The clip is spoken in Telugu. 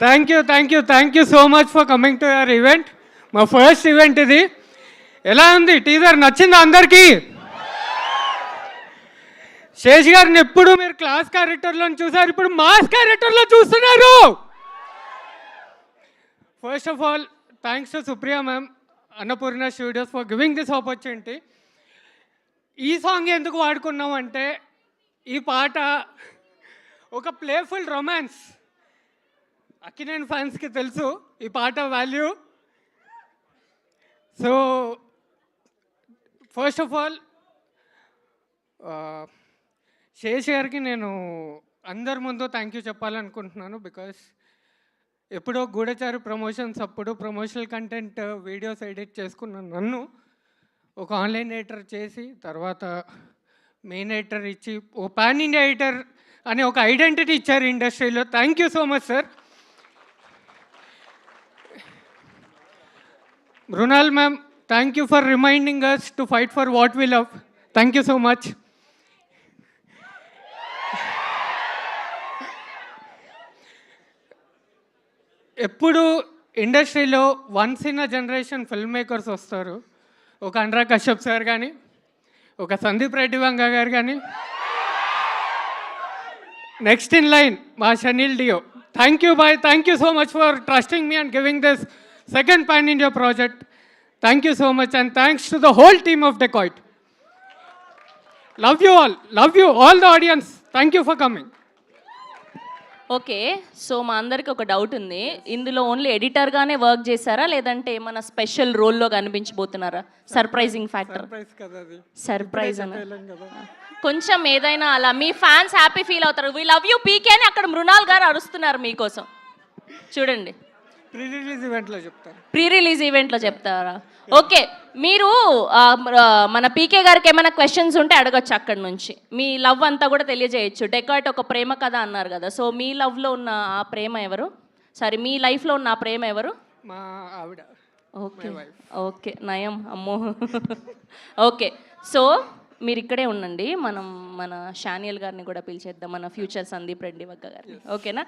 Thank you so much for coming to your event. మా ఫస్ట్ ఈవెంట్ ఇది. ఎలా ఉంది టీజర్, నచ్చిందా అందరికీ? శేష్ గారిని ఎప్పుడు మీరు క్లాస్ క్యారెక్టర్లో చూసారు, ఇప్పుడు మాస్ క్యారెక్టర్లో చూస్తున్నారు. First of all thanks to Supriya ma'am, Annapurna studios for giving this opportunity. ఈ సాంగ్ ఎందుకు వాడుకున్నాం అంటే, ఈ పాట ఒక ప్లేఫుల్ రొమాన్స్. అక్కినేని ఫ్యాన్స్కి తెలుసు ఈ పాట value. So first of all Sesh గారికి నేను అందరి ముందు థ్యాంక్ యూ చెప్పాలనుకుంటున్నాను. బికాస్ ఎప్పుడో గూఢచారి ప్రమోషన్స్ అప్పుడు ప్రమోషనల్ కంటెంట్ వీడియోస్ ఎడిట్ చేసుకున్నాను. నన్ను ఒక ఆన్లైన్ ఎడిటర్ చేసి తర్వాత మెయిన్ ఎడిటర్ ఇచ్చి ఓ పాన్ ఇండియా ఎడిటర్ అనే ఒక ఐడెంటిటీ ఇచ్చారు ఇండస్ట్రీలో. Thank you so much sir. Mrunal ma'am, thank you for reminding us to fight for what we love. Thank you so much. ఎప్పుడు ఇండస్ట్రీలో once in a generation film makers వస్తారు. ఒక అనురాగ్ కశ్యప్ సార్ కానీ, ఒక సందీప్ రెడ్డి వంగ గారు కానీ, నెక్స్ట్ ఇన్ లైన్ మా Shaneel Deo. Thank you boy, thank you so much for trusting me and giving this second pan India project. Thank you so much, and thanks to the whole team of Dacoit. Love you all the audience. Thank you for coming. Okay, so మా అందరికి ఒక డౌట్ ఉంది. ఇందులో ఓన్లీ ఎడిటర్గానే వర్క్ చేశారా, లేదంటే ఏమైనా స్పెషల్ రోల్లో కనిపించబోతున్నారా? Surprising factor. సర్ప్రైజ్ అని కొంచెం ఏదైనా అలా మీ ఫ్యాన్స్ హ్యాపీ ఫీల్ అవుతారు. వి లవ్ యూ పీకే అని అక్కడ మృణాల్ గారు అరుస్తున్నారు మీకోసం. చూడండి, ప్రీ రిలీజ్ ఈవెంట్లో చెప్తారా? ఓకే, మీరు మన పీకే గారికి ఏమైనా క్వశ్చన్స్ ఉంటే అడగచ్చు అక్కడ నుంచి. మీ లవ్ అంతా కూడా తెలియజేయచ్చు. డెకాట్ ఒక ప్రేమ కథ అన్నారు కదా, సో మీ లవ్లో ఉన్న ఆ ప్రేమ ఎవరు? సారీ, మీ లైఫ్లో ఉన్న ఆ ప్రేమ ఎవరు? మా ఆవిడ. ఓకే ఓకే, నయం అమ్మో. ఓకే, సో మీరు ఇక్కడే ఉండండి. మనం మన షానియల్ గారిని కూడా పిలిచేద్దాం, మన ఫ్యూచర్ సందీప్ రెడ్డి వగ్గ గారిని. ఓకేనా?